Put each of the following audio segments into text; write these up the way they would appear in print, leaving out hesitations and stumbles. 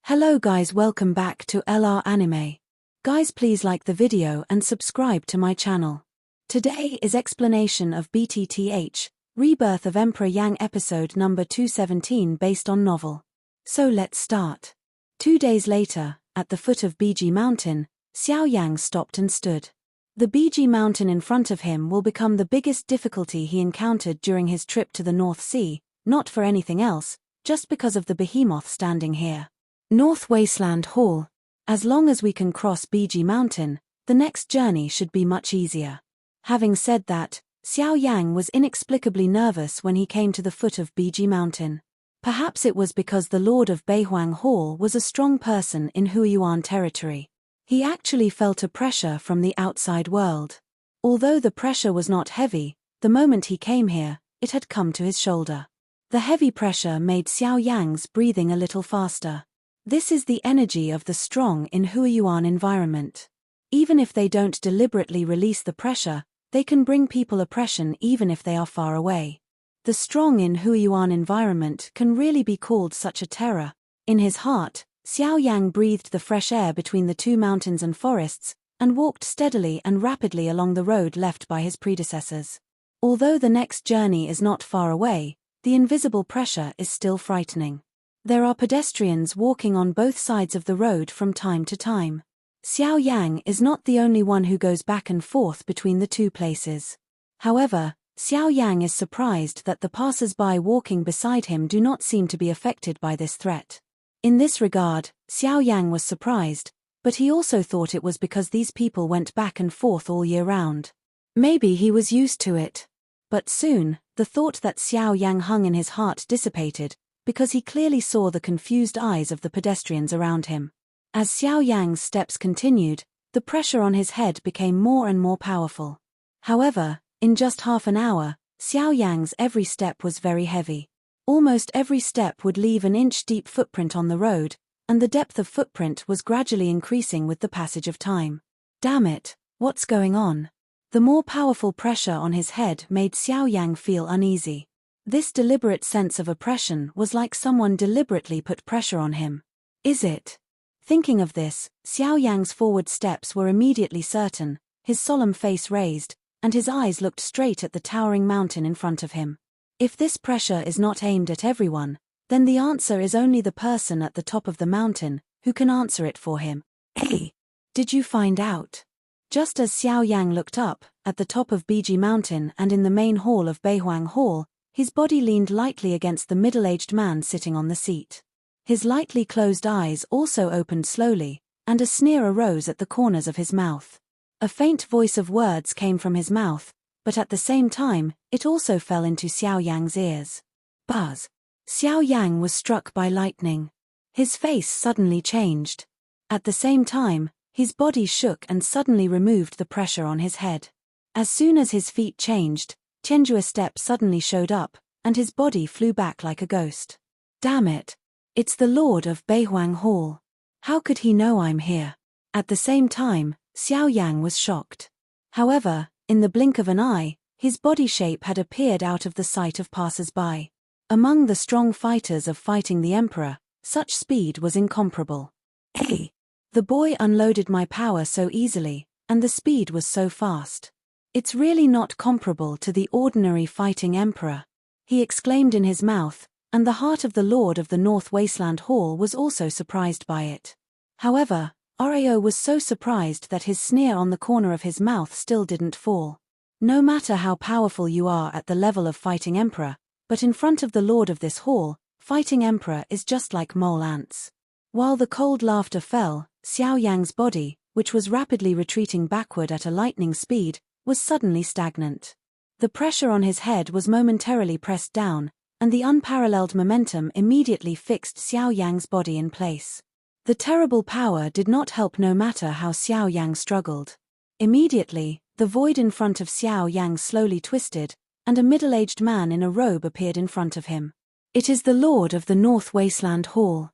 Hello guys, welcome back to LR Anime. Guys, please like the video and subscribe to my channel. Today is explanation of BTTH Rebirth of Emperor Yang episode number 217 based on novel. So let's start. 2 days later, at the foot of BG Mountain, Xiao Yan stopped and stood. The BG Mountain in front of him will become the biggest difficulty he encountered during his trip to the North Sea, not for anything else, just because of the behemoth standing here. North Wasteland Hall. As long as we can cross BG Mountain, the next journey should be much easier. Having said that, Xiao Yan was inexplicably nervous when he came to the foot of BG Mountain. Perhaps it was because the Lord of Beihuang Hall was a strong person in Huiyuan territory. He actually felt a pressure from the outside world. Although the pressure was not heavy, the moment he came here, it had come to his shoulder. The heavy pressure made Xiao Yan's breathing a little faster. This is the energy of the strong in Huiyuan environment. Even if they don't deliberately release the pressure, they can bring people oppression even if they are far away. The strong in Huiyuan environment can really be called such a terror. In his heart, Xiao Yan breathed the fresh air between the two mountains and forests, and walked steadily and rapidly along the road left by his predecessors. Although the next journey is not far away, the invisible pressure is still frightening. There are pedestrians walking on both sides of the road from time to time. Xiao Yan is not the only one who goes back and forth between the two places. However, Xiao Yan is surprised that the passers-by walking beside him do not seem to be affected by this threat. In this regard, Xiao Yan was surprised, but he also thought it was because these people went back and forth all year round. Maybe he was used to it. But soon, the thought that Xiao Yan hung in his heart dissipated, because he clearly saw the confused eyes of the pedestrians around him. As Xiao Yan's steps continued, the pressure on his head became more and more powerful. However, in just half an hour, Xiao Yan's every step was very heavy. Almost every step would leave an inch-deep footprint on the road, and the depth of footprint was gradually increasing with the passage of time. Damn it, what's going on? The more powerful pressure on his head made Xiao Yan feel uneasy. This deliberate sense of oppression was like someone deliberately put pressure on him. Is it? Thinking of this, Xiao Yan's forward steps were immediately certain, his solemn face raised, and his eyes looked straight at the towering mountain in front of him. If this pressure is not aimed at everyone, then the answer is only the person at the top of the mountain, who can answer it for him. Hey! Did you find out? Just as Xiao Yan looked up, at the top of BG Mountain and in the main hall of Beihuang Hall, his body leaned lightly against the middle-aged man sitting on the seat. His lightly closed eyes also opened slowly, and a sneer arose at the corners of his mouth. A faint voice of words came from his mouth, but at the same time, it also fell into Xiao Yan's ears. Buzz! Xiao Yan was struck by lightning. His face suddenly changed. At the same time, his body shook and suddenly removed the pressure on his head. As soon as his feet changed, Tianjua's step suddenly showed up, and his body flew back like a ghost. Damn it! It's the Lord of Beihuang Hall. How could he know I'm here? At the same time, Xiao Yan was shocked. However, in the blink of an eye, his body shape had appeared out of the sight of passers-by. Among the strong fighters of fighting the Emperor, such speed was incomparable. Hey! The boy unloaded my power so easily, and the speed was so fast. It's really not comparable to the ordinary fighting emperor, he exclaimed in his mouth, and the heart of the Lord of the North Wasteland Hall was also surprised by it. However, Oreo was so surprised that his sneer on the corner of his mouth still didn't fall. No matter how powerful you are at the level of fighting emperor, but in front of the Lord of this hall, fighting emperor is just like mole ants. While the cold laughter fell, Xiao Yan's body, which was rapidly retreating backward at a lightning speed, was suddenly stagnant. The pressure on his head was momentarily pressed down, and the unparalleled momentum immediately fixed Xiao Yan's body in place. The terrible power did not help no matter how Xiao Yan struggled. Immediately, the void in front of Xiao Yan slowly twisted, and a middle-aged man in a robe appeared in front of him. It is the Lord of the North Wasteland Hall.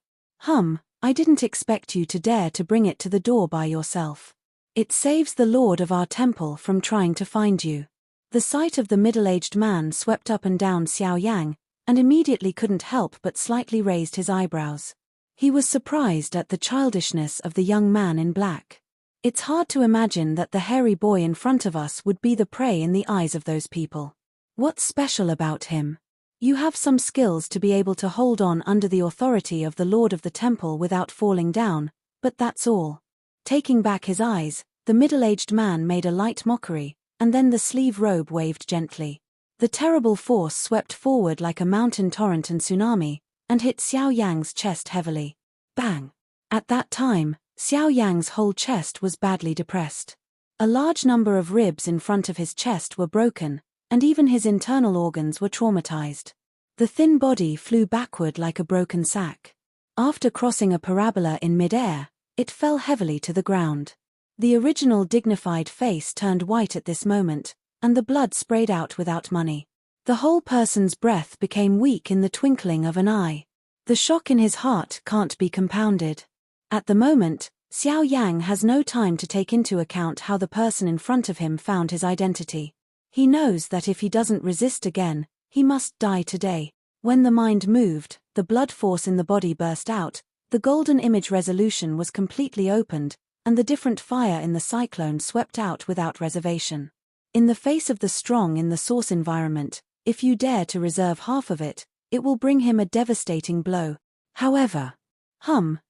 I didn't expect you to dare to bring it to the door by yourself. It saves the Lord of our temple from trying to find you. The sight of the middle-aged man swept up and down Xiao Yan, and immediately couldn't help but slightly raised his eyebrows. He was surprised at the childishness of the young man in black. It's hard to imagine that the hairy boy in front of us would be the prey in the eyes of those people. What's special about him? You have some skills to be able to hold on under the authority of the Lord of the Temple without falling down, but that's all. Taking back his eyes, the middle-aged man made a light mockery, and then the sleeve robe waved gently. The terrible force swept forward like a mountain torrent and tsunami, and hit Xiao Yang's chest heavily. Bang! At that time, Xiao Yang's whole chest was badly depressed. A large number of ribs in front of his chest were broken, and even his internal organs were traumatized. The thin body flew backward like a broken sack. After crossing a parabola in mid-air, it fell heavily to the ground. The original dignified face turned white at this moment, and the blood sprayed out without money. The whole person's breath became weak in the twinkling of an eye. The shock in his heart can't be compounded. At the moment, Xiao Yang has no time to take into account how the person in front of him found his identity. He knows that if he doesn't resist again, he must die today. When the mind moved, the blood force in the body burst out, the golden image resolution was completely opened, and the different fire in the cyclone swept out without reservation. In the face of the strong in the source environment, if you dare to reserve half of it, it will bring him a devastating blow. However,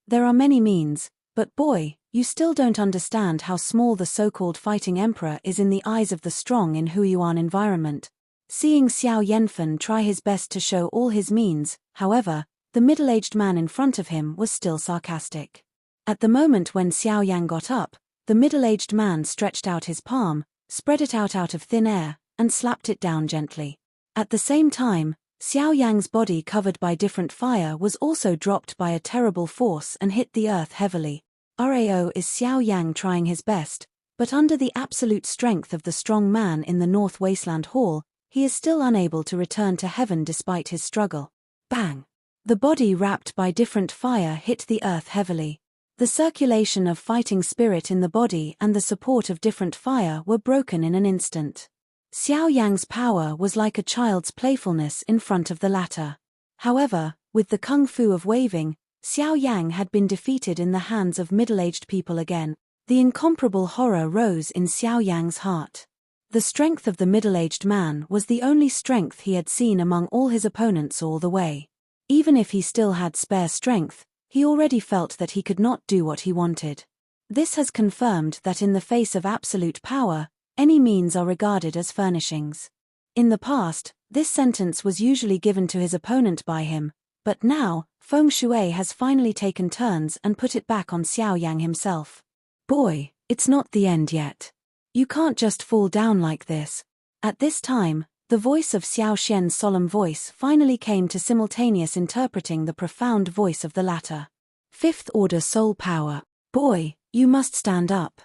there are many means, but boy, you still don't understand how small the so-called fighting emperor is in the eyes of the strong in Huiyuan environment. Seeing Xiao Yanfen try his best to show all his means, however, the middle-aged man in front of him was still sarcastic. At the moment when Xiao Yang got up, the middle-aged man stretched out his palm, spread it out of thin air, and slapped it down gently. At the same time, Xiao Yang's body covered by different fire was also dropped by a terrible force and hit the earth heavily. RAO is Xiao Yang trying his best, but under the absolute strength of the strong man in the North Wasteland Hall, he is still unable to return to heaven despite his struggle. Bang! The body wrapped by different fire hit the earth heavily. The circulation of fighting spirit in the body and the support of different fire were broken in an instant. Xiao Yang's power was like a child's playfulness in front of the latter. However, with the kung fu of waving, Xiao Yang had been defeated in the hands of middle-aged people again. The incomparable horror rose in Xiao Yang's heart. The strength of the middle-aged man was the only strength he had seen among all his opponents all the way. Even if he still had spare strength, he already felt that he could not do what he wanted. This has confirmed that in the face of absolute power, any means are regarded as furnishings. In the past, this sentence was usually given to his opponent by him, but now, Feng Shui has finally taken turns and put it back on Xiao Yang himself. Boy, it's not the end yet. You can't just fall down like this. At this time, the voice of Xiao Xian's solemn voice finally came to simultaneous interpreting the profound voice of the latter. Fifth order soul power. Boy, you must stand up.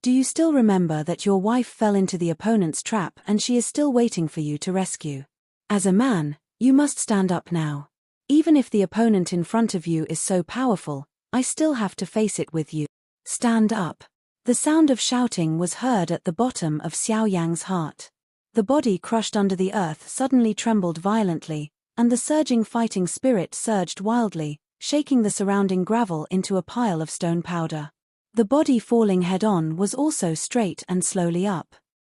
Do you still remember that your wife fell into the opponent's trap and she is still waiting for you to rescue? As a man, you must stand up now. Even if the opponent in front of you is so powerful, I still have to face it with you. Stand up. The sound of shouting was heard at the bottom of Xiao Yang's heart. The body crushed under the earth suddenly trembled violently, and the surging fighting spirit surged wildly, shaking the surrounding gravel into a pile of stone powder. The body falling head-on was also straight and slowly up.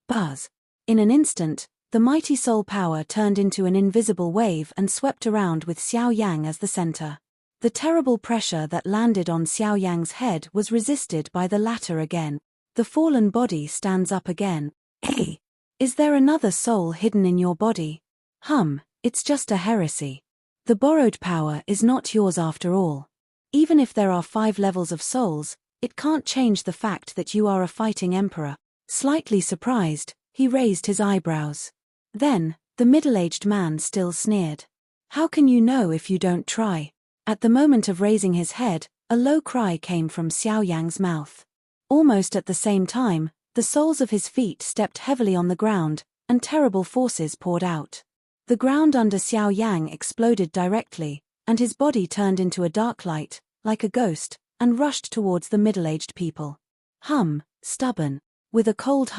Buzz! In an instant, the mighty soul power turned into an invisible wave and swept around with Xiao Yang as the center. The terrible pressure that landed on Xiao Yang's head was resisted by the latter again. The fallen body stands up again. Hey! Is there another soul hidden in your body? It's just a heresy. The borrowed power is not yours after all. Even if there are 5 levels of souls, it can't change the fact that you are a fighting emperor. Slightly surprised, he raised his eyebrows. Then, the middle-aged man still sneered. How can you know if you don't try? At the moment of raising his head, a low cry came from Xiao Yang's mouth. Almost at the same time, the soles of his feet stepped heavily on the ground, and terrible forces poured out. The ground under Xiao Yang exploded directly, and his body turned into a dark light, like a ghost, and rushed towards the middle-aged people. Stubborn. With a cold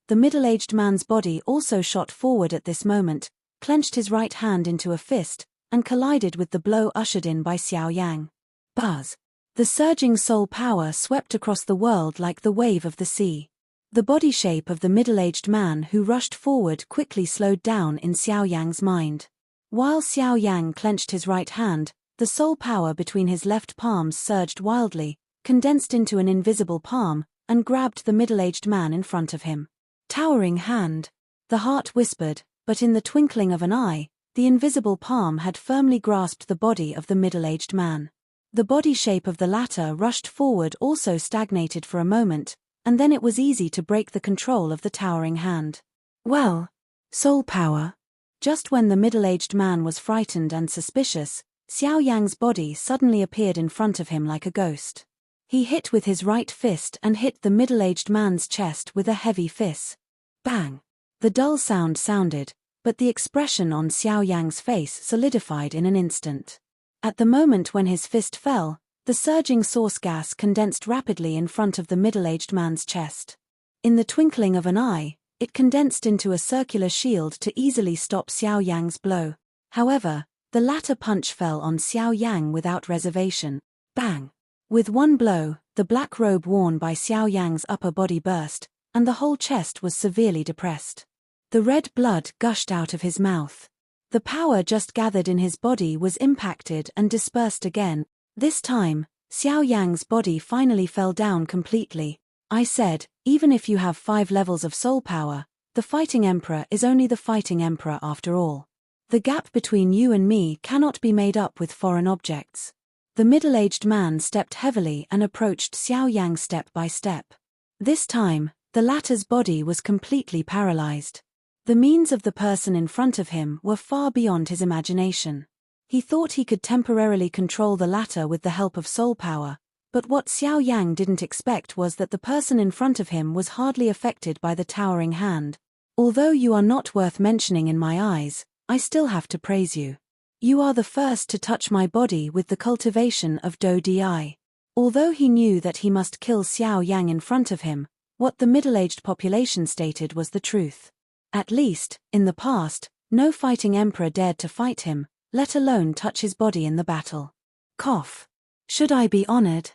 the middle-aged man's body also shot forward at this moment, clenched his right hand into a fist, and collided with the blow ushered in by Xiao Yang. Buzz. The surging soul power swept across the world like the wave of the sea. The body shape of the middle-aged man who rushed forward quickly slowed down in Xiao Yang's mind. While Xiao Yang clenched his right hand, the soul power between his left palms surged wildly, condensed into an invisible palm, and grabbed the middle-aged man in front of him. Towering hand. The heart whispered, but in the twinkling of an eye, the invisible palm had firmly grasped the body of the middle-aged man. The body shape of the latter rushed forward also stagnated for a moment, and then it was easy to break the control of the towering hand. Well, soul power. Just when the middle-aged man was frightened and suspicious, Xiao Yang's body suddenly appeared in front of him like a ghost. He hit with his right fist and hit the middle-aged man's chest with a heavy fist. Bang! The dull sound sounded, but the expression on Xiao Yang's face solidified in an instant. At the moment when his fist fell, the surging source gas condensed rapidly in front of the middle-aged man's chest. In the twinkling of an eye, it condensed into a circular shield to easily stop Xiao Yang's blow. However, the latter punch fell on Xiao Yang without reservation. Bang! With one blow, the black robe worn by Xiao Yang's upper body burst, and the whole chest was severely depressed. The red blood gushed out of his mouth. The power just gathered in his body was impacted and dispersed again. This time, Xiao Yang's body finally fell down completely. I said, even if you have 5 levels of soul power, the fighting emperor is only the fighting emperor after all. The gap between you and me cannot be made up with foreign objects. The middle-aged man stepped heavily and approached Xiao Yang step by step. This time, the latter's body was completely paralyzed. The means of the person in front of him were far beyond his imagination. He thought he could temporarily control the latter with the help of soul power, but what Xiao Yang didn't expect was that the person in front of him was hardly affected by the towering hand. Although you are not worth mentioning in my eyes, I still have to praise you. You are the first to touch my body with the cultivation of Do Di. Although he knew that he must kill Xiao Yang in front of him, what the middle-aged population stated was the truth. At least, in the past, no fighting emperor dared to fight him, let alone touch his body in the battle. Cough. Should I be honored?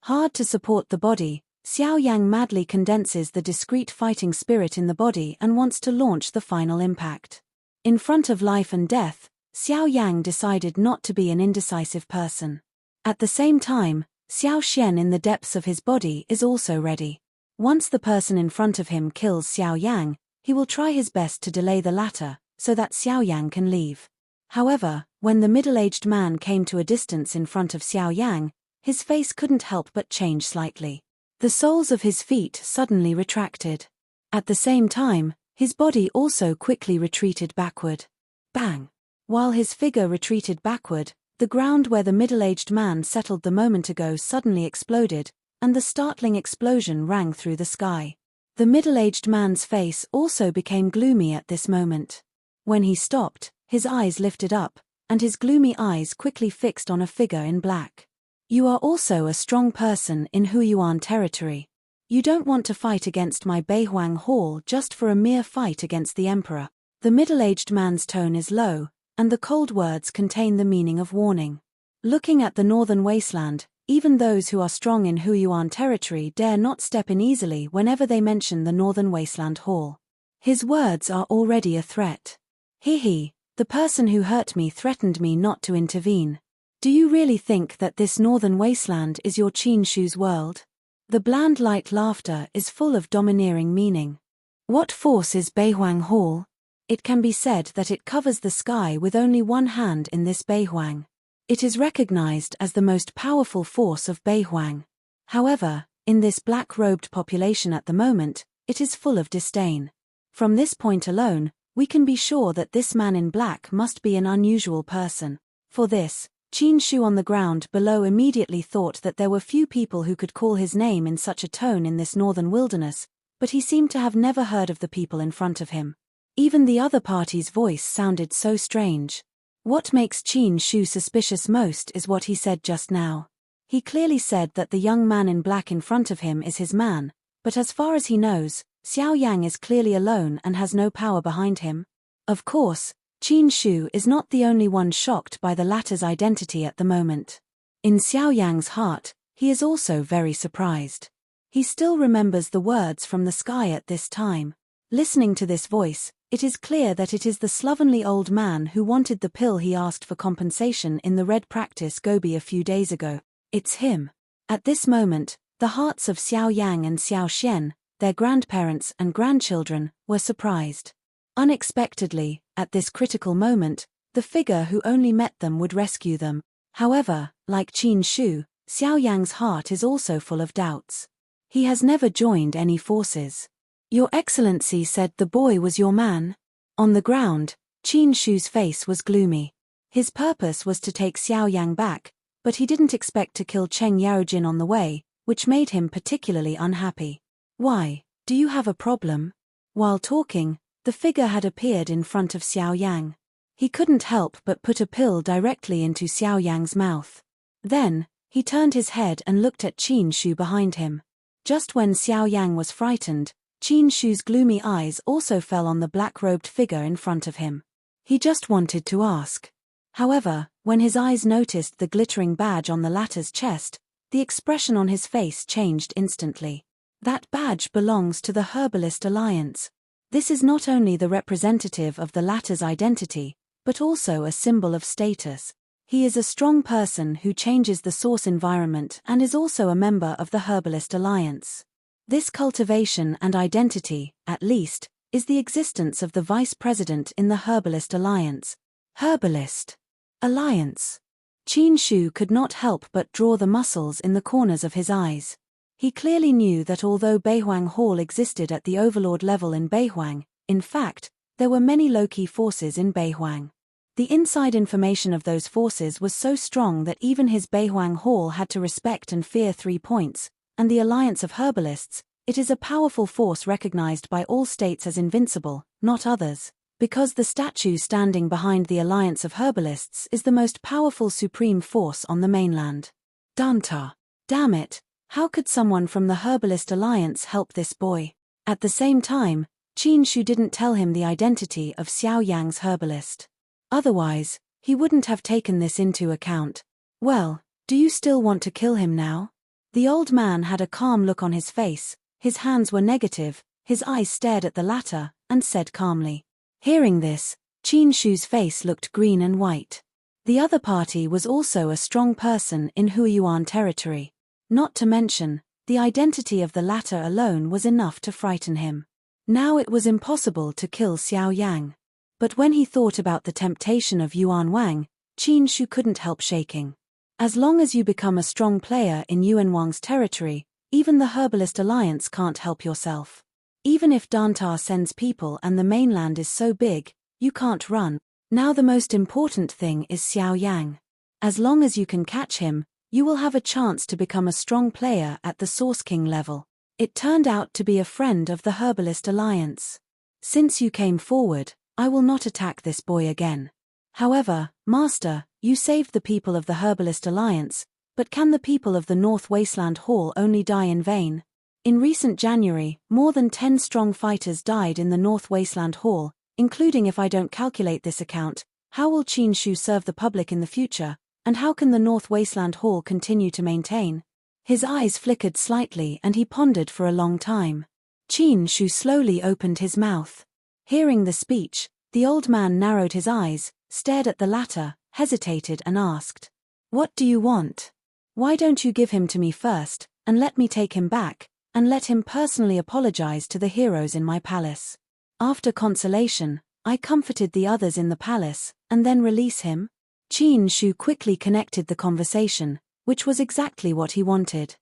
Hard to support the body, Xiao Yang madly condenses the discrete fighting spirit in the body and wants to launch the final impact. In front of life and death, Xiao Yang decided not to be an indecisive person. At the same time, Xiao Xian in the depths of his body is also ready. Once the person in front of him kills Xiao Yang, he will try his best to delay the latter, so that Xiao Yang can leave. However, when the middle-aged man came to a distance in front of Xiao Yang, his face couldn't help but change slightly. The soles of his feet suddenly retracted. At the same time, his body also quickly retreated backward. Bang! While his figure retreated backward, the ground where the middle-aged man settled the moment ago suddenly exploded, and the startling explosion rang through the sky. The middle-aged man's face also became gloomy at this moment. When he stopped, his eyes lifted up, and his gloomy eyes quickly fixed on a figure in black. You are also a strong person in Huiyuan territory. You don't want to fight against my Beihuang Hall just for a mere fight against the emperor. The middle-aged man's tone is low, and the cold words contain the meaning of warning. Looking at the northern wasteland, even those who are strong in Huiyuan territory dare not step in easily whenever they mention the northern wasteland hall. His words are already a threat. He, the person who hurt me threatened me not to intervene. Do you really think that this northern wasteland is your Qin Shu's world? The bland light laughter is full of domineering meaning. What force is Beihuang Hall? It can be said that it covers the sky with only one hand in this Beihuang. It is recognized as the most powerful force of Beihuang. However, in this black-robed population at the moment, it is full of disdain. From this point alone, we can be sure that this man in black must be an unusual person. For this, Qin Shu on the ground below immediately thought that there were few people who could call his name in such a tone in this northern wilderness, but he seemed to have never heard of the people in front of him. Even the other party's voice sounded so strange. What makes Qin Shu suspicious most is what he said just now. He clearly said that the young man in black in front of him is his man, but as far as he knows, Xiao Yang is clearly alone and has no power behind him. Of course, Qin Shu is not the only one shocked by the latter's identity at the moment. In Xiao Yang's heart, he is also very surprised. He still remembers the words from the sky at this time. Listening to this voice, it is clear that it is the slovenly old man who wanted the pill he asked for compensation in the red practice Gobi a few days ago. It's him. At this moment, the hearts of Xiao Yang and Xiao Xian, their grandparents and grandchildren, were surprised. Unexpectedly, at this critical moment, the figure who only met them would rescue them. However, like Qin Shu, Xiao Yang's heart is also full of doubts. He has never joined any forces. Your Excellency said the boy was your man. On the ground, Qin Shu's face was gloomy. His purpose was to take Xiao Yang back, but he didn't expect to kill Cheng Yaojin on the way, which made him particularly unhappy. Why, do you have a problem? While talking, the figure had appeared in front of Xiao Yang. He couldn't help but put a pill directly into Xiao Yang's mouth. Then, he turned his head and looked at Qin Shu behind him. Just when Xiao Yang was frightened, Qin Shu's gloomy eyes also fell on the black-robed figure in front of him. He just wanted to ask. However, when his eyes noticed the glittering badge on the latter's chest, the expression on his face changed instantly. That badge belongs to the Herbalist Alliance. This is not only the representative of the latter's identity, but also a symbol of status. He is a strong person who changes the source environment and is also a member of the Herbalist Alliance. This cultivation and identity, at least, is the existence of the vice president in the Herbalist Alliance. Herbalist Alliance. Qin Shu could not help but draw the muscles in the corners of his eyes. He clearly knew that although Beihuang Hall existed at the overlord level in Beihuang, in fact, there were many low-key forces in Beihuang. The inside information of those forces was so strong that even his Beihuang Hall had to respect and fear 3 points, and the Alliance of Herbalists, it is a powerful force recognized by all states as invincible, not others, because the statue standing behind the Alliance of Herbalists is the most powerful supreme force on the mainland. Danta. Damn it, how could someone from the Herbalist Alliance help this boy? At the same time, Qin Shu didn't tell him the identity of Xiao Yang's herbalist. Otherwise, he wouldn't have taken this into account. Well, do you still want to kill him now? The old man had a calm look on his face, his hands were negative, his eyes stared at the latter, and said calmly. Hearing this, Qin Shu's face looked green and white. The other party was also a strong person in Huiyuan territory. Not to mention, the identity of the latter alone was enough to frighten him. Now it was impossible to kill Xiao Yang. But when he thought about the temptation of Yuan Wang, Qin Shu couldn't help shaking. As long as you become a strong player in Yuan Wang's territory, even the Herbalist Alliance can't help yourself. Even if Dantar sends people and the mainland is so big, you can't run. Now the most important thing is Xiao Yang. As long as you can catch him, you will have a chance to become a strong player at the Source King level. It turned out to be a friend of the Herbalist Alliance. Since you came forward, I will not attack this boy again. However, Master, you saved the people of the Herbalist Alliance, but can the people of the North Wasteland Hall only die in vain? In recent January, more than 10 strong fighters died in the North Wasteland Hall, including if I don't calculate this account. How will Qin Shu serve the public in the future, and how can the North Wasteland Hall continue to maintain? His eyes flickered slightly and he pondered for a long time. Qin Shu slowly opened his mouth. Hearing the speech, the old man narrowed his eyes, stared at the latter, hesitated and asked, "What do you want? Why don't you give him to me first, and let me take him back, and let him personally apologize to the heroes in my palace? After consolation, I comforted the others in the palace, and then release him?" Qin Shu quickly connected the conversation, which was exactly what he wanted.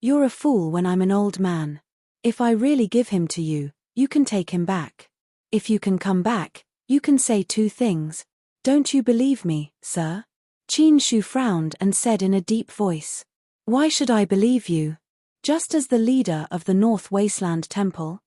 You're a fool when I'm an old man. If I really give him to you, you can take him back. If you can come back, you can say 2 things. Don't you believe me, sir? Qin Shu frowned and said in a deep voice. Why should I believe you? Just as the leader of the North Wasteland Temple?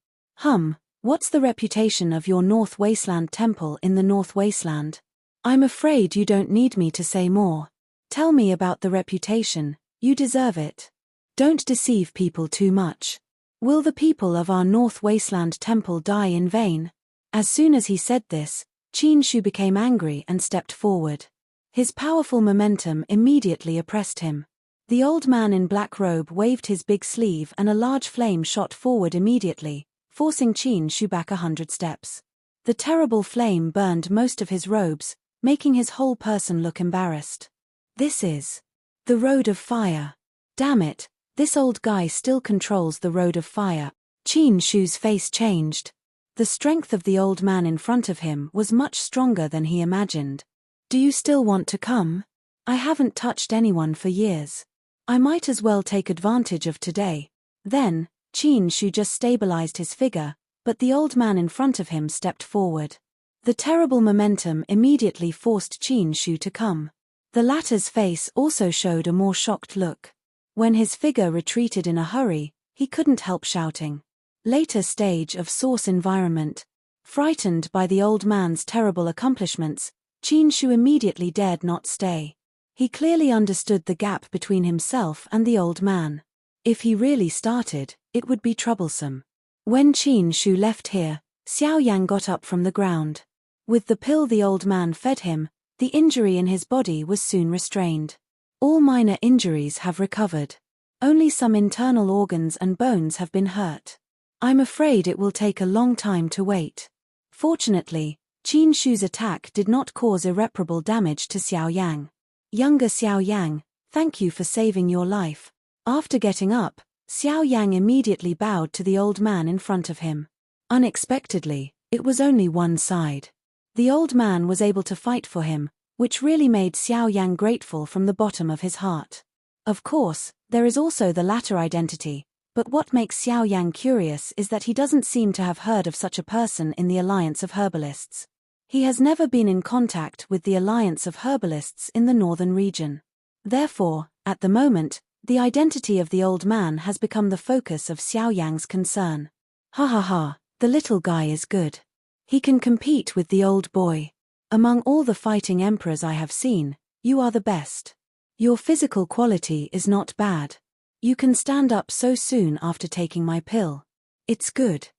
What's the reputation of your North Wasteland Temple in the North Wasteland? I'm afraid you don't need me to say more. Tell me about the reputation, you deserve it. Don't deceive people too much. Will the people of our North Wasteland Temple die in vain? As soon as he said this, Qin Shu became angry and stepped forward. His powerful momentum immediately oppressed him. The old man in black robe waved his big sleeve and a large flame shot forward immediately, forcing Qin Shu back 100 steps. The terrible flame burned most of his robes, making his whole person look embarrassed. This is the Road of Fire. Damn it, this old guy still controls the Road of Fire. Qin Shu's face changed. The strength of the old man in front of him was much stronger than he imagined. Do you still want to come? I haven't touched anyone for years. I might as well take advantage of today. Then, Qin Shu just stabilized his figure, but the old man in front of him stepped forward. The terrible momentum immediately forced Qin Shu to come. The latter's face also showed a more shocked look. When his figure retreated in a hurry, he couldn't help shouting. Later stage of source environment. Frightened by the old man's terrible accomplishments, Qin Shu immediately dared not stay. He clearly understood the gap between himself and the old man. If he really started, it would be troublesome. When Qin Shu left here, Xiao Yan got up from the ground. With the pill the old man fed him, the injury in his body was soon restrained. All minor injuries have recovered. Only some internal organs and bones have been hurt. I'm afraid it will take a long time to wait. Fortunately, Qin Shu's attack did not cause irreparable damage to Xiao Yang. Younger Xiao Yang, thank you for saving your life. After getting up, Xiao Yang immediately bowed to the old man in front of him. Unexpectedly, it was only one side. The old man was able to fight for him, which really made Xiao Yang grateful from the bottom of his heart. Of course, there is also the latter identity, but what makes Xiao Yang curious is that he doesn't seem to have heard of such a person in the Alliance of Herbalists. He has never been in contact with the Alliance of Herbalists in the northern region. Therefore, at the moment, the identity of the old man has become the focus of Xiao Yang's concern. Ha ha ha, the little guy is good. He can compete with the old boy. Among all the fighting emperors I have seen, you are the best. Your physical quality is not bad. You can stand up so soon after taking my pill. It's good.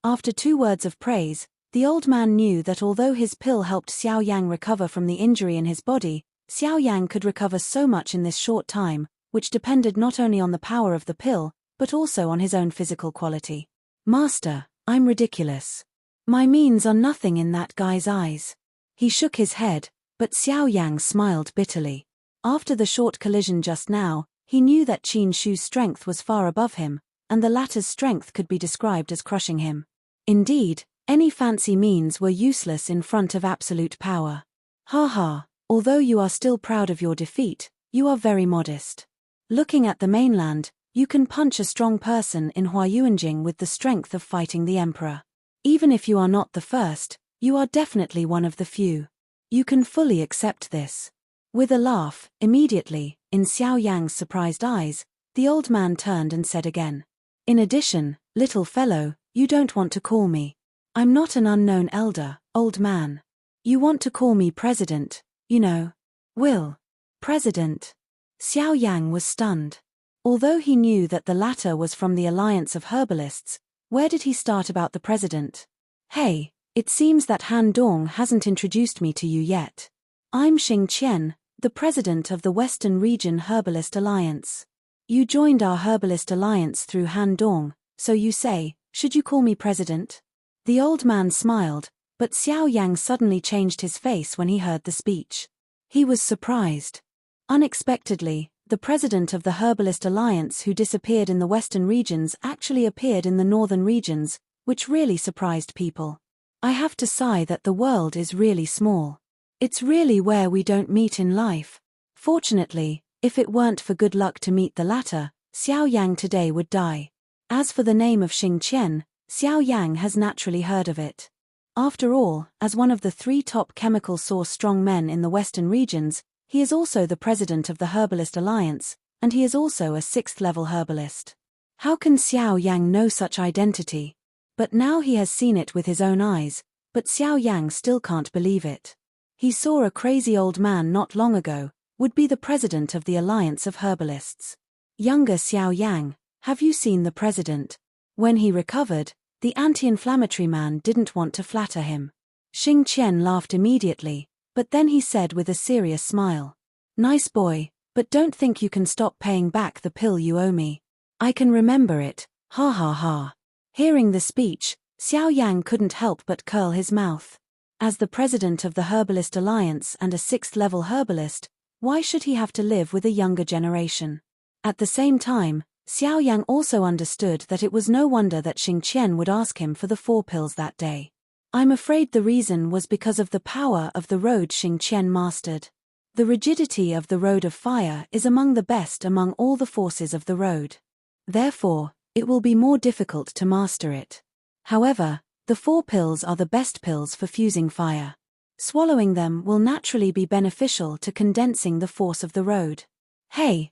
After 2 words of praise, the old man knew that although his pill helped Xiao Yang recover from the injury in his body, Xiao Yang could recover so much in this short time, which depended not only on the power of the pill, but also on his own physical quality. Master, I'm ridiculous. My means are nothing in that guy's eyes. He shook his head, but Xiao Yang smiled bitterly. After the short collision just now, he knew that Qin Shu's strength was far above him, and the latter's strength could be described as crushing him. Indeed, any fancy means were useless in front of absolute power. Ha ha, although you are still proud of your defeat, you are very modest. Looking at the mainland, you can punch a strong person in Huayuanjing with the strength of fighting the emperor. Even if you are not the first, you are definitely one of the few. You can fully accept this. With a laugh, immediately, in Xiao Yang's surprised eyes, the old man turned and said again. In addition, little fellow, you don't want to call me. I'm not an unknown elder, old man. You want to call me president, you know. Will. President. Xiao Yang was stunned. Although he knew that the latter was from the Alliance of Herbalists, where did he start about the president? Hey, it seems that Han Dong hasn't introduced me to you yet. I'm Xing Qian, the president of the Western Region Herbalist Alliance. You joined our Herbalist Alliance through Han Dong, so you say, should you call me president? The old man smiled, but Xiao Yang suddenly changed his face when he heard the speech. He was surprised. Unexpectedly, the president of the Herbalist Alliance who disappeared in the western regions actually appeared in the northern regions, which really surprised people. I have to sigh that the world is really small. It's really where we don't meet in life. Fortunately, if it weren't for good luck to meet the latter, Xiao Yang today would die. As for the name of Xing Qian, Xiao Yang has naturally heard of it. After all, as one of the 3 top chemical source strong men in the western regions, he is also the president of the Herbalist Alliance, and he is also a 6th-level herbalist. How can Xiao Yang know such identity? But now he has seen it with his own eyes, but Xiao Yang still can't believe it. He saw a crazy old man not long ago, would be the president of the Alliance of Herbalists. Younger Xiao Yang, have you seen the president? When he recovered, the anti-inflammatory man didn't want to flatter him. Xing Qian laughed immediately, But then he said with a serious smile, "Nice boy, but don't think you can stop paying back the pill you owe me. I can remember it, ha ha ha." Hearing the speech, Xiao Yan couldn't help but curl his mouth. As the president of the Herbalist Alliance and a 6th-level herbalist, why should he have to live with a younger generation? At the same time, Xiao Yang also understood that it was no wonder that Xing Qian would ask him for the 4 pills that day. I'm afraid the reason was because of the power of the road Xing Qian mastered. The rigidity of the road of fire is among the best among all the forces of the road. Therefore, it will be more difficult to master it. However, the 4 pills are the best pills for fusing fire. Swallowing them will naturally be beneficial to condensing the force of the road. Hey,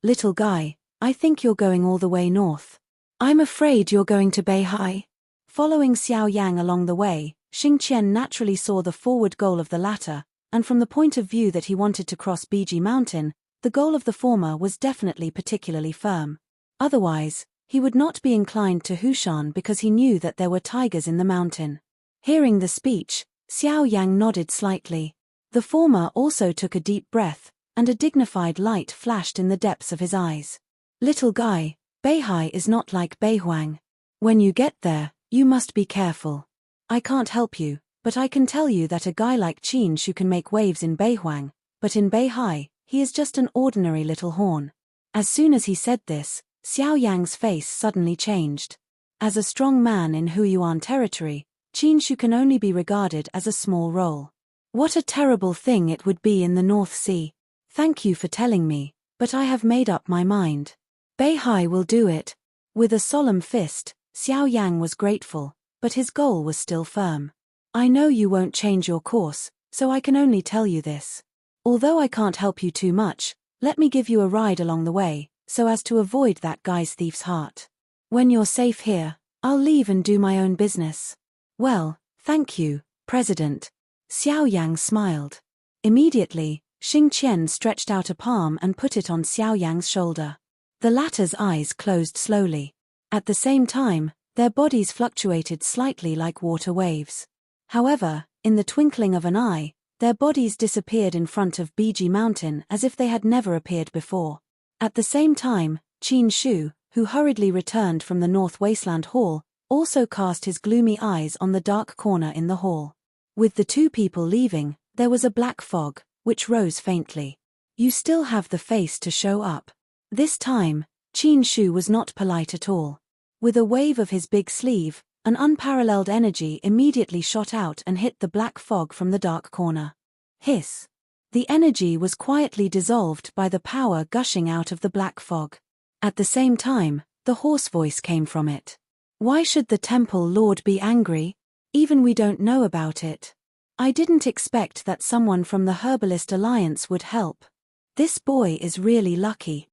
little guy, I think you're going all the way north. I'm afraid you're going to Beihai. Following Xiao Yang along the way, Xing Qian naturally saw the forward goal of the latter, and from the point of view that he wanted to cross Biji Mountain, the goal of the former was definitely particularly firm. Otherwise, he would not be inclined to Hushan because he knew that there were tigers in the mountain. Hearing the speech, Xiao Yang nodded slightly. The former also took a deep breath, and a dignified light flashed in the depths of his eyes. Little guy, Beihai is not like Beihuang. When you get there, you must be careful. I can't help you, but I can tell you that a guy like Qin Shu can make waves in Beihuang, but in Beihai, he is just an ordinary little horn. As soon as he said this, Xiao Yang's face suddenly changed. As a strong man in Huiyuan territory, Qin Shu can only be regarded as a small role. What a terrible thing it would be in the North Sea. Thank you for telling me, but I have made up my mind. Beihai will do it. With a solemn fist, Xiao Yang was grateful, but his goal was still firm. I know you won't change your course, so I can only tell you this. Although I can't help you too much, let me give you a ride along the way, so as to avoid that guy's thief's heart. When you're safe here, I'll leave and do my own business. Well, thank you, President. Xiao Yang smiled. Immediately, Xing Qian stretched out a palm and put it on Xiao Yang's shoulder. The latter's eyes closed slowly. At the same time, their bodies fluctuated slightly like water waves. However, in the twinkling of an eye, their bodies disappeared in front of Biji Mountain as if they had never appeared before. At the same time, Qin Shu, who hurriedly returned from the North Wasteland Hall, also cast his gloomy eyes on the dark corner in the hall. With the 2 people leaving, there was a black fog, which rose faintly. You still have the face to show up. This time, Qin Shu was not polite at all. With a wave of his big sleeve, an unparalleled energy immediately shot out and hit the black fog from the dark corner. Hiss. The energy was quietly dissolved by the power gushing out of the black fog. At the same time, the hoarse voice came from it. Why should the temple lord be angry? Even we don't know about it. I didn't expect that someone from the Herbalist Alliance would help. This boy is really lucky.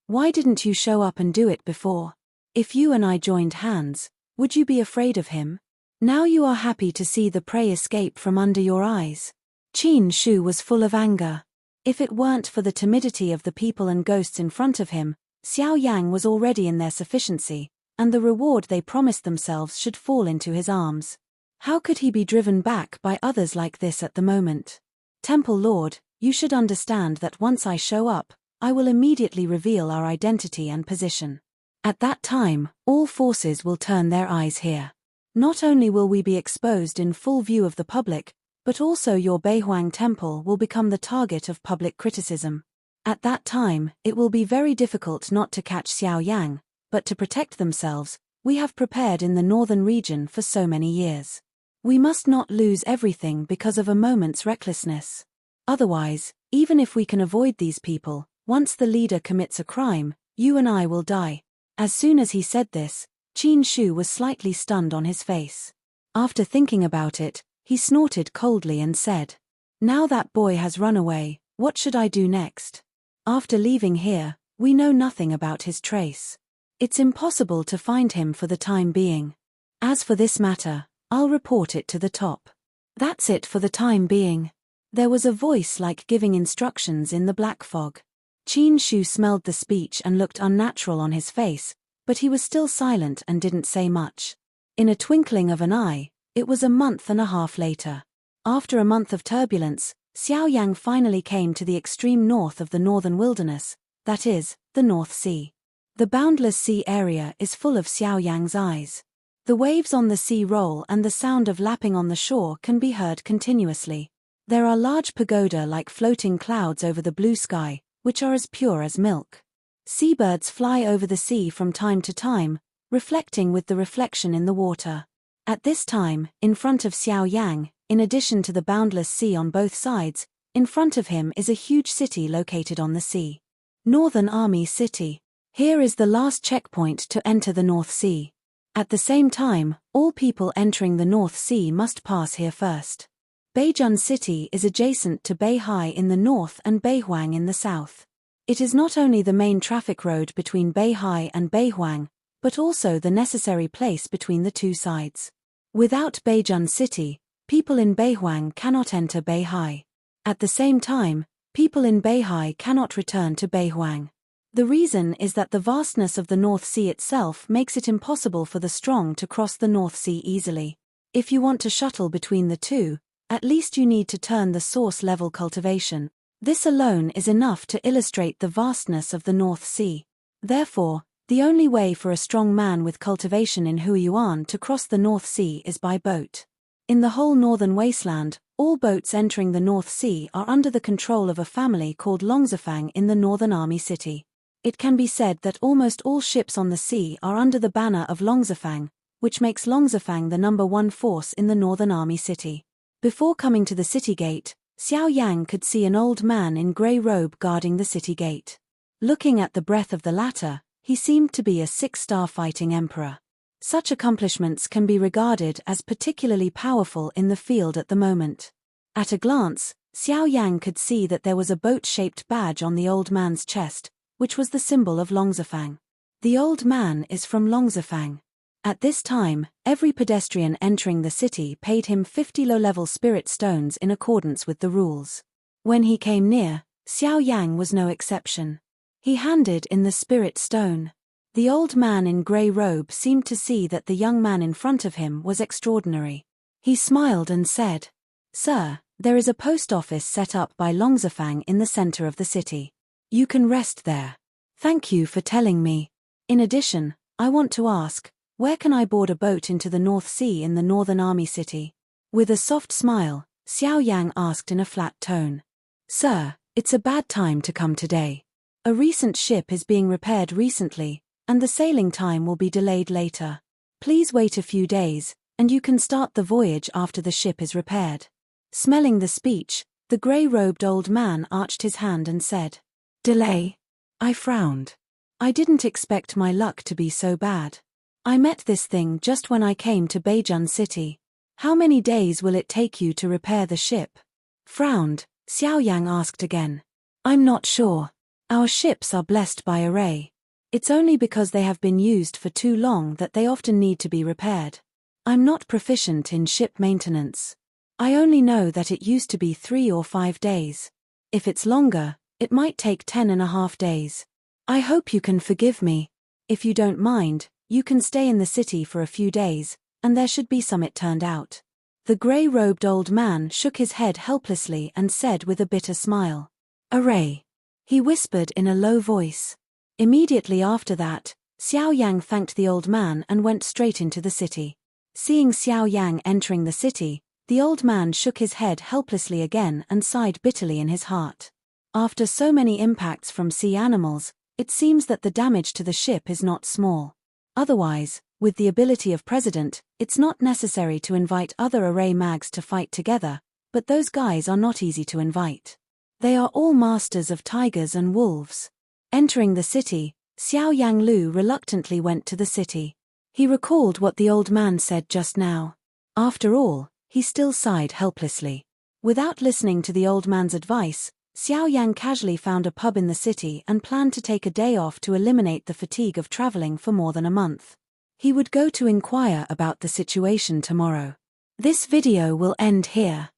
Why didn't you show up and do it before? If you and I joined hands, would you be afraid of him? Now you are happy to see the prey escape from under your eyes. Qin Shu was full of anger. If it weren't for the timidity of the people and ghosts in front of him, Xiao Yang was already in their sufficiency, and the reward they promised themselves should fall into his arms. How could he be driven back by others like this at the moment? Temple Lord, you should understand that once I show up, I will immediately reveal our identity and position. At that time, all forces will turn their eyes here. Not only will we be exposed in full view of the public, but also your Beihuang temple will become the target of public criticism. At that time, it will be very difficult not to catch Xiao Yang, but to protect themselves, we have prepared in the northern region for so many years. We must not lose everything because of a moment's recklessness. Otherwise, even if we can avoid these people, once the leader commits a crime, you and I will die. As soon as he said this, Qin Shu was slightly stunned on his face. After thinking about it, he snorted coldly and said, "Now that boy has run away, what should I do next? After leaving here, we know nothing about his trace. It's impossible to find him for the time being. As for this matter, I'll report it to the top. That's it for the time being." There was a voice like giving instructions in the black fog. Qin Shu smelled the speech and looked unnatural on his face, but he was still silent and didn't say much. In a twinkling of an eye, it was a month and a half later. After a month of turbulence, Xiao Yan finally came to the extreme north of the northern wilderness, that is, the North Sea. The boundless sea area is full of Xiao Yan's eyes. The waves on the sea roll and the sound of lapping on the shore can be heard continuously. There are large pagoda-like floating clouds over the blue sky, which are as pure as milk. Seabirds fly over the sea from time to time, reflecting with the reflection in the water. At this time, in front of Xiao Yang, in addition to the boundless sea on both sides, in front of him is a huge city located on the sea. Northern Army City. Here is the last checkpoint to enter the North Sea. At the same time, all people entering the North Sea must pass here first. Beijun City is adjacent to Beihai in the north and Beihuang in the south. It is not only the main traffic road between Beihai and Beihuang, but also the necessary place between the two sides. Without Beijun City, people in Beihuang cannot enter Beihai. At the same time, people in Beihai cannot return to Beihuang. The reason is that the vastness of the North Sea itself makes it impossible for the strong to cross the North Sea easily. If you want to shuttle between the two, at least you need to turn the source-level cultivation. This alone is enough to illustrate the vastness of the North Sea. Therefore, the only way for a strong man with cultivation in Huiyuan to cross the North Sea is by boat. In the whole northern wasteland, all boats entering the North Sea are under the control of a family called Longzifang in the Northern Army City. It can be said that almost all ships on the sea are under the banner of Longzifang, which makes Longzifang the #1 force in the Northern Army City. Before coming to the city gate, Xiao Yang could see an old man in grey robe guarding the city gate. Looking at the breadth of the latter, he seemed to be a 6-star fighting emperor. Such accomplishments can be regarded as particularly powerful in the field at the moment. At a glance, Xiao Yang could see that there was a boat-shaped badge on the old man's chest, which was the symbol of Longzifang. The old man is from Longzifang. At this time, every pedestrian entering the city paid him 50 low-level spirit stones in accordance with the rules. When he came near, Xiao Yang was no exception. He handed in the spirit stone. The old man in grey robe seemed to see that the young man in front of him was extraordinary. He smiled and said, "Sir, there is a post office set up by Longzifang in the center of the city. You can rest there. Thank you for telling me. In addition, I want to ask, where can I board a boat into the North Sea in the Northern Army City?" With a soft smile, Xiao Yang asked in a flat tone. "Sir, it's a bad time to come today. A recent ship is being repaired recently, and the sailing time will be delayed later. Please wait a few days, and you can start the voyage after the ship is repaired." Smelling the speech, the grey-robed old man arched his hand and said, "Delay?" I frowned. I didn't expect my luck to be so bad. I met this thing just when I came to Beijun City. How many days will it take you to repair the ship? Frowned, Xiao Yang asked again. I'm not sure. Our ships are blessed by a ray. It's only because they have been used for too long that they often need to be repaired. I'm not proficient in ship maintenance. I only know that it used to be 3 or 5 days. If it's longer, it might take 10.5 days. I hope you can forgive me. If you don't mind, you can stay in the city for a few days, and there should be some. It turned out. The grey-robed old man shook his head helplessly and said with a bitter smile, "A ray," he whispered in a low voice. Immediately after that, Xiao Yang thanked the old man and went straight into the city. Seeing Xiao Yang entering the city, the old man shook his head helplessly again and sighed bitterly in his heart. After so many impacts from sea animals, it seems that the damage to the ship is not small. Otherwise, with the ability of President, it's not necessary to invite other array mags to fight together, but those guys are not easy to invite. They are all masters of tigers and wolves. Entering the city, Xiao Yang Lu reluctantly went to the city. He recalled what the old man said just now. After all, he still sighed helplessly. Without listening to the old man's advice, Xiao Yang casually found a pub in the city and planned to take a day off to eliminate the fatigue of traveling for more than a month. He would go to inquire about the situation tomorrow. This video will end here.